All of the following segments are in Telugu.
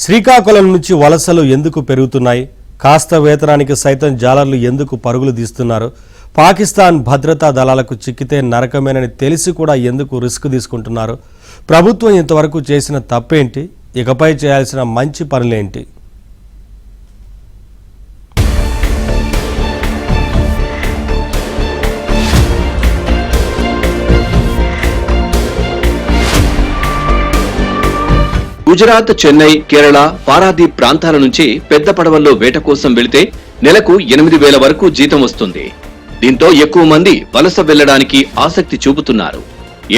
శ్రీకాకుళం నుంచి వలసలు ఎందుకు పెరుగుతున్నాయి? కాస్త వేతనానికి సైతం జాలర్లు ఎందుకు పరుగులు తీస్తున్నారు? పాకిస్తాన్ భద్రతా దళాలకు చిక్కితే నరకమేనని తెలిసి కూడా ఎందుకు రిస్క్ తీసుకుంటున్నారు? ప్రభుత్వం ఇంతవరకు చేసిన తప్పేంటి? ఇకపై చేయాల్సిన మంచి పనులేంటి? గుజరాత్, చెన్నై, కేరళ, పారాదీప్ ప్రాంతాల నుంచి పెద్ద పడవల్లో వేట కోసం వెళితే నెలకు 8,000 వరకు జీతం వస్తుంది. దీంతో ఎక్కువ మంది వలస వెళ్లడానికి ఆసక్తి చూపుతున్నారు.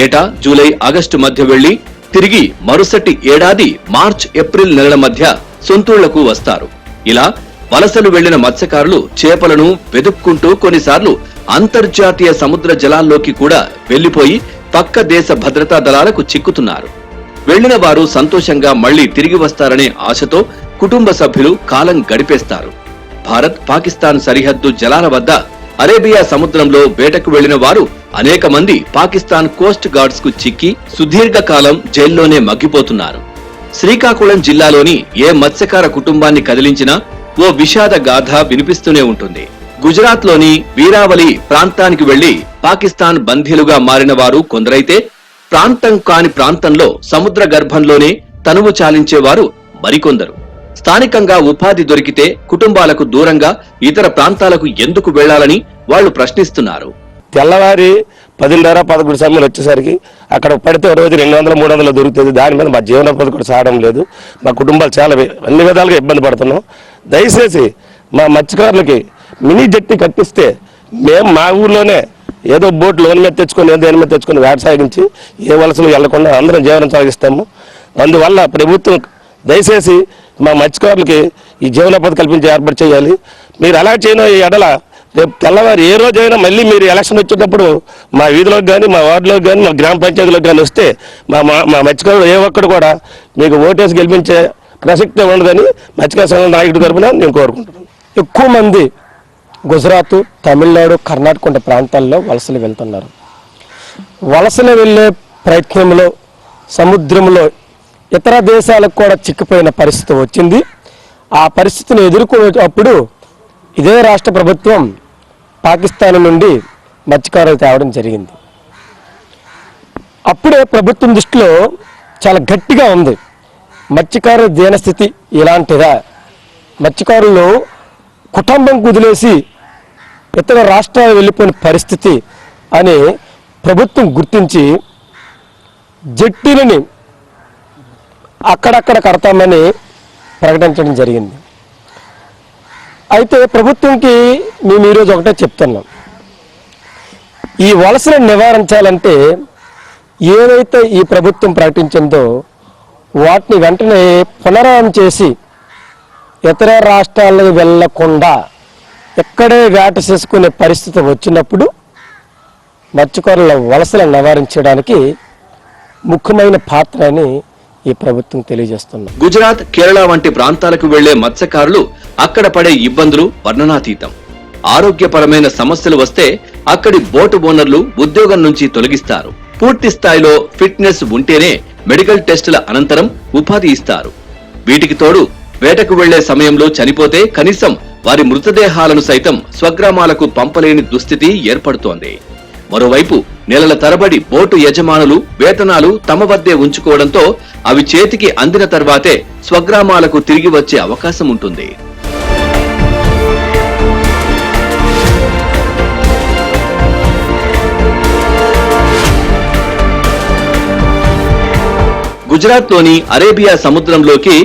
ఏటా జూలై, ఆగస్టు మధ్య వెళ్లి తిరిగి మరుసటి ఏడాది మార్చ్, ఏప్రిల్ నెలల మధ్య సొంతూళ్లకు వస్తారు. ఇలా వలసలు వెళ్లిన మత్స్యకారులు చేపలను వెదుక్కుంటూ కొన్నిసార్లు అంతర్జాతీయ సముద్ర జలాల్లోకి కూడా వెళ్లిపోయి పక్క దేశ భద్రతా దళాలకు చిక్కుతున్నారు. వెళ్లిన వారు సంతోషంగా మళ్లీ తిరిగి వస్తారనే ఆశతో కుటుంబ సభ్యులు కాలం గడిపేస్తారు. భారత్, పాకిస్తాన్ సరిహద్దు జలాల వద్ద అరేబియా సముద్రంలో వేటకు వెళ్లిన వారు అనేక మంది పాకిస్తాన్ కోస్ట్ గార్డ్స్ కు చిక్కి సుదీర్ఘకాలం జైల్లోనే మగ్గిపోతున్నారు. శ్రీకాకుళం జిల్లాలోని ఏ మత్స్యకార కుటుంబాన్ని కదిలించినా ఓ విషాద గాథ వినిపిస్తూనే ఉంటుంది. గుజరాత్ లోని వీరావలి ప్రాంతానికి వెళ్లి పాకిస్తాన్ బందీలుగా మారిన వారు కొందరైతే, ప్రాంతం కాని ప్రాంతంలో సముద్ర గర్భంలోనే తనువు చాలించేవారు మరికొందరు. స్థానికంగా ఉపాధి దొరికితే కుటుంబాలకు దూరంగా ఇతర ప్రాంతాలకు ఎందుకు వెళ్లాలని వాళ్లు ప్రశ్నిస్తున్నారు. తెల్లవారి 10:30-11 సమయంలో వచ్చేసరికి అక్కడ పడితే రోజు 200-300 దొరుకుతుంది. దాని మీద మా జీవనోపాధి కూడా సాగడం లేదు. మా కుటుంబాలు చాలా అన్ని విధాలుగా ఇబ్బంది పడుతున్నాం. దయచేసి మా మత్స్యకారులకి మినీ జట్టి కట్టిస్తే మేము మా ఊర్లోనే ఏదో బోట్ లోన్ మీద తెచ్చుకొని దేని మీద తెచ్చుకొని వేట సాగించి ఏ వలసలు వెళ్లకుండా అందరం జీవనం సాగిస్తాము. అందువల్ల ప్రభుత్వం దయచేసి మా మత్స్యకారులకి ఈ జీవనోపాధి కల్పించి ఏర్పాటు చేయాలి. మీరు అలా చేయను ఈ ఎడల రేపు తెల్లవారు ఏ రోజైనా మళ్ళీ మీరు ఎలక్షన్ వచ్చేటప్పుడు మా వీధిలోకి కానీ, మా వార్డులోకి కానీ, మా గ్రామ పంచాయతీలోకి కానీ వస్తే మా మత్స్యకారులు ఏ ఒక్కడు కూడా మీకు ఓటేసి గెలిపించే ప్రసక్తే ఉండదని మత్స్యకార సంఘం నాయకుడి తరఫున నేను కోరుకుంటున్నాను. ఎక్కువ మంది గుజరాత్, తమిళనాడు, కర్ణాటక వంటి ప్రాంతాల్లో వలసలు వెళ్తున్నారు. వలసలు వెళ్లే ప్రయత్నంలో సముద్రంలో ఇతర దేశాలకు కూడా చిక్కిపోయిన పరిస్థితి వచ్చింది. ఆ పరిస్థితిని ఎదుర్కొనేటప్పుడు ఇదే రాష్ట్ర ప్రభుత్వం పాకిస్తాన్ నుండి మత్స్యకారులు తేవడం జరిగింది. అప్పుడే ప్రభుత్వం దృష్టిలో చాలా గట్టిగా ఉంది. మత్స్యకారుల దీనస్థితి ఇలాంటిదా? మత్స్యకారులు కుటుంబం కుదిలేసి ఇతర రాష్ట్రాలు వెళ్ళిపోయిన పరిస్థితి అని ప్రభుత్వం గుర్తించి జట్టీలని అక్కడక్కడ కడతామని ప్రకటించడం జరిగింది. అయితే ప్రభుత్వంకి మేము ఈరోజు ఒకటే చెప్తున్నాం, ఈ వలసలను నివారించాలంటే ఏదైతే ఈ ప్రభుత్వం ప్రకటించిందో వాటిని వెంటనే పునరావృతం చేసి ఇతర రాష్ట్రాలకు వెళ్లకుండా ఎక్కడే వేట చేసుకునే పరిస్థితి వచ్చినప్పుడు మత్స్యకారుల వలసలను నివారించడానికి ముఖ్యమైన పాత్ర అని ఈ ప్రభుత్వం తెలియజేస్తుంది. గుజరాత్, కేరళ వంటి ప్రాంతాలకు వెళ్లే మత్స్యకారులు అక్కడ పడే ఇబ్బందులు వర్ణనాతీతం. ఆరోగ్యపరమైన సమస్యలు వస్తే అక్కడి బోటు ఓనర్లు ఉద్యోగం నుంచి తొలగిస్తారు. పూర్తి స్థాయిలో ఫిట్నెస్ ఉంటేనే మెడికల్ టెస్టుల అనంతరం ఉపాధి ఇస్తారు. వీటికి తోడు వేటకు వెళ్లే సమయంలో చనిపోతే కనీసం వారి మృతదేహాలను సైతం స్వగ్రామాలకు పంపలేని దుస్థితి ఏర్పడుతోంది. మరోవైపు నెలల తరబడి బోటు యజమానులు వేతనాలు తమ వద్దే ఉంచుకోవడంతో అవి చేతికి అందిన తర్వాతే స్వగ్రామాలకు తిరిగి వచ్చే అవకాశం ఉంటుంది. గుజరాత్ లోని అరేబియా సముద్రంలోకి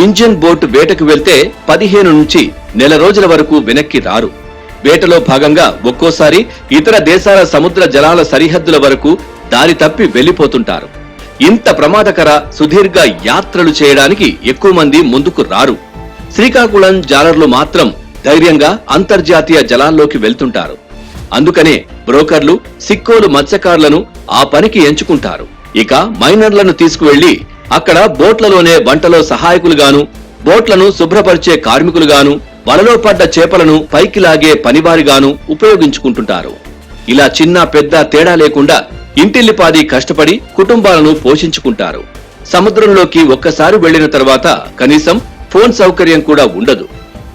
ఇంజిన్ బోట్ వేటకు వెళ్తే 15 నుంచి నెల రోజుల వరకు వెనక్కి రారు. వేటలో భాగంగా ఒక్కోసారి ఇతర దేశాల సముద్ర జలాల సరిహద్దుల వరకు దారి తప్పి వెళ్లిపోతుంటారు. ఇంత ప్రమాదకర సుదీర్ఘ యాత్రలు చేయడానికి ఎక్కువ మంది ముందుకు రారు. శ్రీకాకుళం జాలర్లు మాత్రం ధైర్యంగా అంతర్జాతీయ జలాల్లోకి వెళ్తుంటారు. అందుకనే బ్రోకర్లు, సిక్కోలు మత్స్యకారులను ఆ పనికి ఎంచుకుంటారు. ఇక మైనర్లను తీసుకువెళ్లి అక్కడ బోట్లలోనే వంటలో సహాయకులుగాను, బోట్లను శుభ్రపరిచే కార్మికులుగాను, వలలో పడ్డ చేపలను పైకి లాగే పనివారిగాను ఉపయోగించుకుంటుంటారు. ఇలా చిన్న పెద్ద తేడా లేకుండా ఇంటిల్లిపాది కష్టపడి కుటుంబాలను పోషించుకుంటారు. సముద్రంలోకి ఒక్కసారి వెళ్లిన తర్వాత కనీసం ఫోన్ సౌకర్యం కూడా ఉండదు.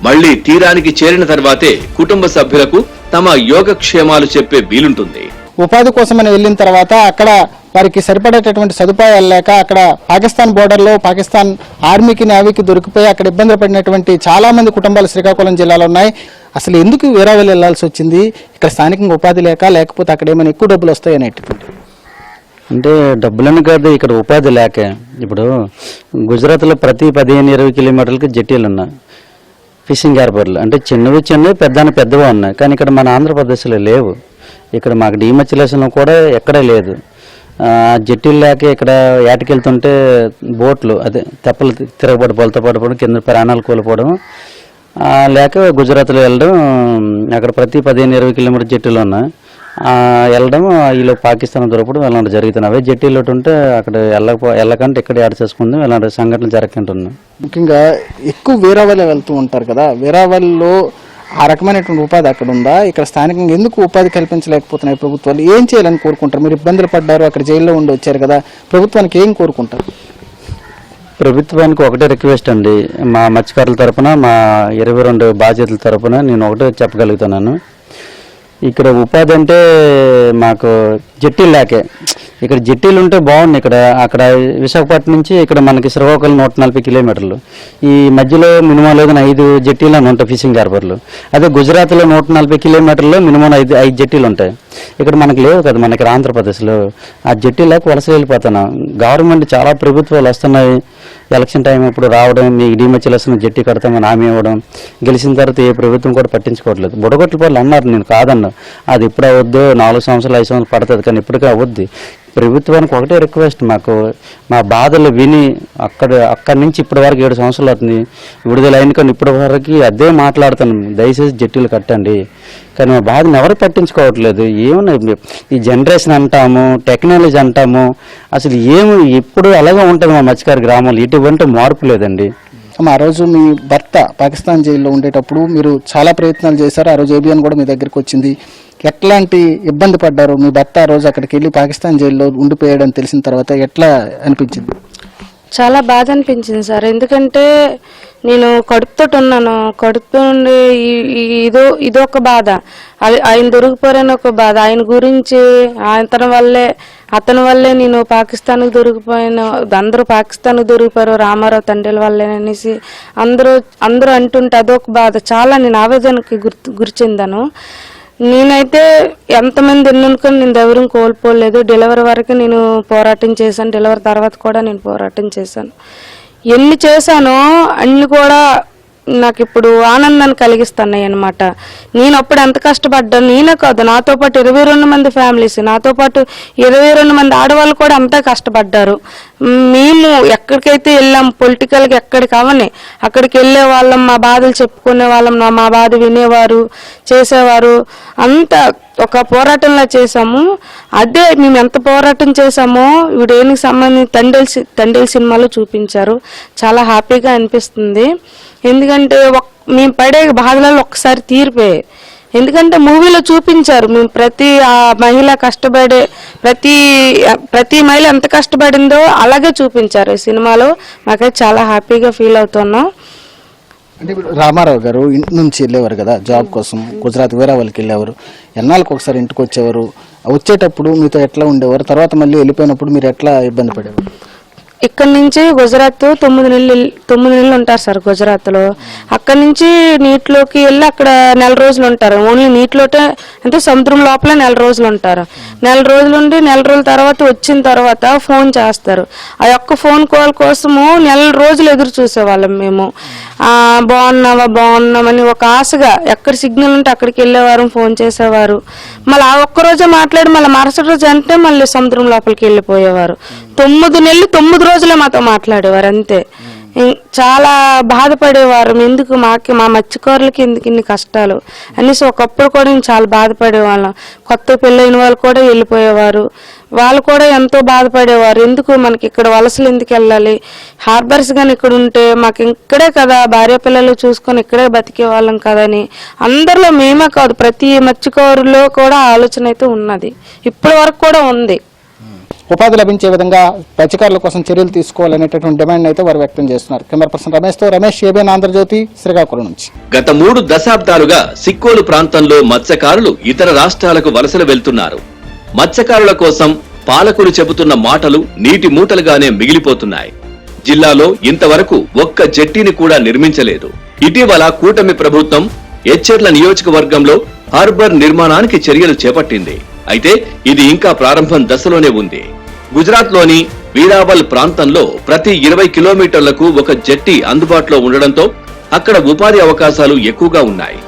మళ్లీ తీరానికి చేరిన తర్వాతే కుటుంబ సభ్యులకు తమ యోగక్షేమాలు చెప్పే వీలుంటుంది. ఉపాధి కోసమని వెళ్ళిన తర్వాత అక్కడ వారికి సరిపడేటటువంటి సదుపాయాలు లేక అక్కడ పాకిస్తాన్ బోర్డర్లో పాకిస్తాన్ ఆర్మీకి నేవీకి దొరికిపోయి అక్కడ ఇబ్బందులు పడినటువంటి చాలా మంది కుటుంబాలు శ్రీకాకుళం జిల్లాలో ఉన్నాయి. అసలు ఎందుకు వేరేవాళ్ళు వెళ్లాల్సి వచ్చింది? ఇక్కడ స్థానికంగా ఉపాధి లేకపోతే అక్కడ ఏమైనా ఎక్కువ డబ్బులు వస్తాయనేటువంటి అంటే డబ్బులని కాదు, ఇక్కడ ఉపాధి లేక. ఇప్పుడు గుజరాత్లో ప్రతి 15-20 కిలోమీటర్లకి జెట్టీలు ఉన్నాయి, ఫిషింగ్ హార్బర్లు. అంటే చిన్నవి పెద్దవి ఉన్నాయి. కానీ ఇక్కడ మన ఆంధ్రప్రదేశ్లో లేవు. ఇక్కడ మాకు డీమచ్యులేషన్ కూడా ఎక్కడా లేదు. జెట్టీలు లేక ఇక్కడ ఏటకెళ్తుంటే బోట్లు అదే తెప్పలు తిరగబడి బొలత పడిపోవడం, కింద ప్రాణాలు కోల్పోవడం లేక గుజరాత్లో వెళ్ళడం. అక్కడ ప్రతి 15-20 కిలోమీటర్ జెట్టీలు ఉన్నాయి. వెళ్ళడం వీళ్ళు పాకిస్తాన్ దొరకడం ఇలాంటి జరుగుతున్నాయి. అవే జెట్టీలు ఉంటే అక్కడ వెళ్ళకంటే ఇక్కడ యాడ్ చేసుకుందాం ఇలాంటి సంఘటనలు జరగకుంటున్నాయి. ముఖ్యంగా ఎక్కువ వేరేవాళ్ళే వెళ్తూ ఉంటారు కదా, వేరేవాళ్ళలో ఆ రకమైనటువంటి ఉపాధి అక్కడ ఉందా? ఇక్కడ స్థానికంగా ఎందుకు ఉపాధి కల్పించలేకపోతున్నాయి ప్రభుత్వాలు? ఏం చేయాలని కోరుకుంటారు? మీరు ఇబ్బందులు పడ్డారు, అక్కడ జైల్లో ఉండి వచ్చారు కదా, ప్రభుత్వానికి ఏం కోరుకుంటారు? ప్రభుత్వానికి ఒకటే రిక్వెస్ట్ అండి, మా మత్స్యకారుల తరపున, మా 22 బాధ్యతల తరపున నేను ఒకటే చెప్పగలుగుతున్నాను. ఇక్కడ ఉపాధి అంటే మాకు జెట్టీలు లేకే. ఇక్కడ జెట్టీలు ఉంటే బాగుంది. అక్కడ విశాఖపట్నం నుంచి ఇక్కడ మనకి శ్రీకాకుళం 140 కిలోమీటర్లు. ఈ మధ్యలో మినిమం లేదని 5 జెట్టీలు అని ఉంటాయి ఫిషింగ్ హార్బర్లు. అదే గుజరాత్లో 140 కిలోమీటర్లో మినిమం 5 జెట్టీలు ఉంటాయి. ఇక్కడ మనకు లేవు కదా, మనకి ఆంధ్రప్రదేశ్లో. ఆ జెట్టీలకు వలస వెళ్ళిపోతున్నాం. గవర్నమెంట్ చాలా ప్రభుత్వాలు వస్తున్నాయి, ఎలక్షన్ టైం ఇప్పుడు రావడం, మీకు డీమచ్యులేషన్ జెట్టి కడతామని హామీ ఇవ్వడం, గెలిచిన తర్వాత ఏ ప్రభుత్వం కూడా పట్టించుకోవట్లేదు. బుడగొట్ల పనులు అన్నారు, నేను కాదన్నా. అది ఇప్పుడు అవద్దు, 4 సంవత్సరాలు 5 సంవత్సరాలు పడుతుంది, కానీ ఇప్పటికే అవద్దు. ప్రభుత్వానికి ఒకటే రిక్వెస్ట్, మాకు మా బాధలు విని అక్కడి నుంచి ఇప్పటి వరకు 7 సంవత్సరాలు అవుతుంది విడుదల అయిన, కానీ ఇప్పటి వరకు అదే మాట్లాడుతాను, దయచేసి జెట్టీలు కట్టండి. కానీ మా బాధను ఎవరు పట్టించుకోవట్లేదు. ఏమన్నా ఈ జనరేషన్ అంటాము, టెక్నాలజీ అంటాము, అసలు ఎప్పుడు అలాగే ఉంటుంది మా మత్స్యకార గ్రామంలో. ఇటువంటి మార్పు లేదండి. ఆ రోజు మీ భర్త పాకిస్తాన్ జైల్లో ఉండేటప్పుడు మీరు చాలా ప్రయత్నాలు చేశారు. ఆ రోజు ఏబిఎన్ కూడా మీ దగ్గరికి వచ్చింది. ఎట్లాంటి ఇబ్బంది పడ్డారు? మీ భర్త ఆ రోజు అక్కడికి వెళ్ళి పాకిస్తాన్ జైల్లో ఉండిపోయాడని తెలిసిన తర్వాత ఎట్లా అనిపించింది? చాలా బాధ అనిపించింది సార్. ఎందుకంటే నేను కడుపుతో ఉన్నాను. కడుపుతో ఉండి ఇదొక బాధ, ఆయన దొరికిపోరని ఒక బాధ. ఆయన గురించి అతని వల్లే నేను పాకిస్తాన్కి దొరికిపోయాను, అందరూ పాకిస్తాన్కి దొరికిపోయారు రామారావు తండ్రిల వల్లే అనేసి అందరూ అంటుంటే అదొక బాధ. చాలా నేను ఆవేదనకి గురి చెందాను. నేనైతే ఎంతమంది ఎన్నుకొని నేను ఎవరిని కోల్పోలేదు. డెలివరీ వరకు నేను పోరాటం చేశాను, డెలివరీ తర్వాత కూడా నేను పోరాటం చేశాను. ఎన్ని చేశానో అన్ని కూడా నాకు ఇప్పుడు ఆనందాన్ని కలిగిస్తున్నాయి అన్నమాట. నేను అప్పుడు ఎంత కష్టపడ్డాను, నేనే కాదు, నాతో పాటు 22 మంది ఫ్యామిలీస్, నాతో పాటు 22 మంది ఆడవాళ్ళు కూడా అంతా కష్టపడ్డారు. మేము ఎక్కడికైతే వెళ్ళాం పొలిటికల్గా, ఎక్కడికి అవని అక్కడికి వెళ్ళే వాళ్ళం, మా బాధలు చెప్పుకునే వాళ్ళం, మా బాధ వినేవారు, చేసేవారు. అంతా ఒక పోరాటంలో చేసాము. అదే మేము ఎంత పోరాటం చేసామో వీడేనికి సంబంధించి తండేల్ సినిమాలో చూపించారు. చాలా హ్యాపీగా అనిపిస్తుంది. ఎందుకంటే మేము పడే బాధలలో ఒక్కసారి తీరిపోయాయి. ఎందుకంటే మూవీలో చూపించారు మేము ప్రతి మహిళ కష్టపడే ప్రతి మహిళ ఎంత కష్టపడిందో అలాగే చూపించారు ఈ సినిమాలో. మాకైతే చాలా హ్యాపీగా ఫీల్ అవుతున్నాం. అంటే ఇప్పుడు రామారావు గారు ఇంటి నుంచి వెళ్ళేవారు కదా జాబ్ కోసం, గుజరాత్ వేరే వాళ్ళకి వెళ్ళేవారు, ఎన్నాళ్ళకి ఒకసారి ఇంటికి వచ్చేవారు. వచ్చేటప్పుడు మీతో ఎట్లా ఉండేవారు? తర్వాత మళ్ళీ వెళ్ళిపోయినప్పుడు మీరు ఎట్లా ఇబ్బంది పడేవారు? ఇక్కడ నుంచి గుజరాత్ 9 నెలలు ఉంటారు సార్ గుజరాత్లో. అక్కడి నుంచి నీటిలోకి వెళ్ళి అక్కడ 1 నెల రోజులు ఉంటారు. ఓన్లీ నీటిలోటే అంటే సముద్రం లోపల 1 నెల రోజులు ఉంటారు. 1 నెల రోజులు ఉండి 1 నెల రోజుల తర్వాత వచ్చిన తర్వాత ఫోన్ చేస్తారు. ఆ యొక్క ఫోన్ కాల్ కోసము 1 నెల రోజులు ఎదురు చూసేవాళ్ళం మేము. బాగున్నామని ఒక ఆశగా ఎక్కడ సిగ్నల్ ఉంటే అక్కడికి వెళ్ళేవారు, ఫోన్ చేసేవారు. మళ్ళీ ఆ ఒక్కరోజే మాట్లాడి మళ్ళీ మరుసటి రోజు అంటే మళ్ళీ సముద్రం లోపలికి వెళ్ళిపోయేవారు. 9 నెలలు 9 రోజులే మాతో మాట్లాడేవారు అంతే. చాలా బాధపడేవారు. ఎందుకు మా మత్స్యకారులకి ఎందుకు ఇన్ని కష్టాలు అనేసి ఒకప్పుడు కూడా నేను చాలా బాధపడేవాళ్ళం. కొత్త పెళ్ళైన వాళ్ళు కూడా వెళ్ళిపోయేవారు, వాళ్ళు కూడా ఎంతో బాధపడేవారు. ఎందుకు మనకి ఇక్కడ వలసలు ఎందుకు వెళ్ళాలి, హార్బర్స్ కానీ ఇక్కడ ఉంటే మాకు ఇక్కడే కదా భార్య పిల్లలు చూసుకొని ఇక్కడే బతికే వాళ్ళం కదని అందరిలో మేమే కాదు ప్రతి మత్స్యకారులో కూడా ఆలోచన అయితే ఉన్నది, ఇప్పటి వరకు కూడా ఉంది. ఉపాధి లభించే విధంగా మత్స్యకారుల కోసం చర్యలు తీసుకోవాలనేటటువంటి డిమాండ్ అయితే వారు వ్యక్తం చేస్తున్నారు. కెమెరా పర్సన్ రమేష్తో రమేష్, ఏబిఎన్ ఆంధ్రజ్యోతి, శ్రీకాకుళం నుంచి. గత 3 దశాబ్దాలుగా సిక్కోలు ప్రాంతంలో మత్స్యకారులు ఇతర రాష్ట్రాలకు వలసలు వెళ్తున్నారు. మత్స్యకారుల కోసం పాలకులు చెబుతున్న మాటలు నీటి మూటలుగానే మిగిలిపోతున్నాయి. జిల్లాలో ఇంతవరకు ఒక్క జెట్టీని కూడా నిర్మించలేదు. ఇటీవల కూటమి ప్రభుత్వం ఎచ్చెర్ల నియోజకవర్గంలో హార్బర్ నిర్మాణానికి చర్యలు చేపట్టింది. అయితే ఇది ఇంకా ప్రారంభం దశలోనే ఉంది. గుజరాత్ లోని వీరావల్ ప్రాంతంలో ప్రతి 20 కిలోమీటర్లకు ఒక జెట్టి అందుబాటులో ఉండడంతో అక్కడ ఉపాధి అవకాశాలు ఎక్కువగా ఉన్నాయి.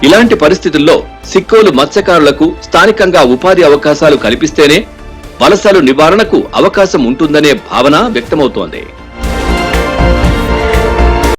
ఇలాంటి పరిస్థితుల్లో సిక్కోలు మత్స్యకారులకు స్థానికంగా ఉపాధి అవకాశాలు కల్పిస్తేనే వలసలు నివారణకు అవకాశం ఉంటుందనే భావన వ్యక్తమవుతోంది.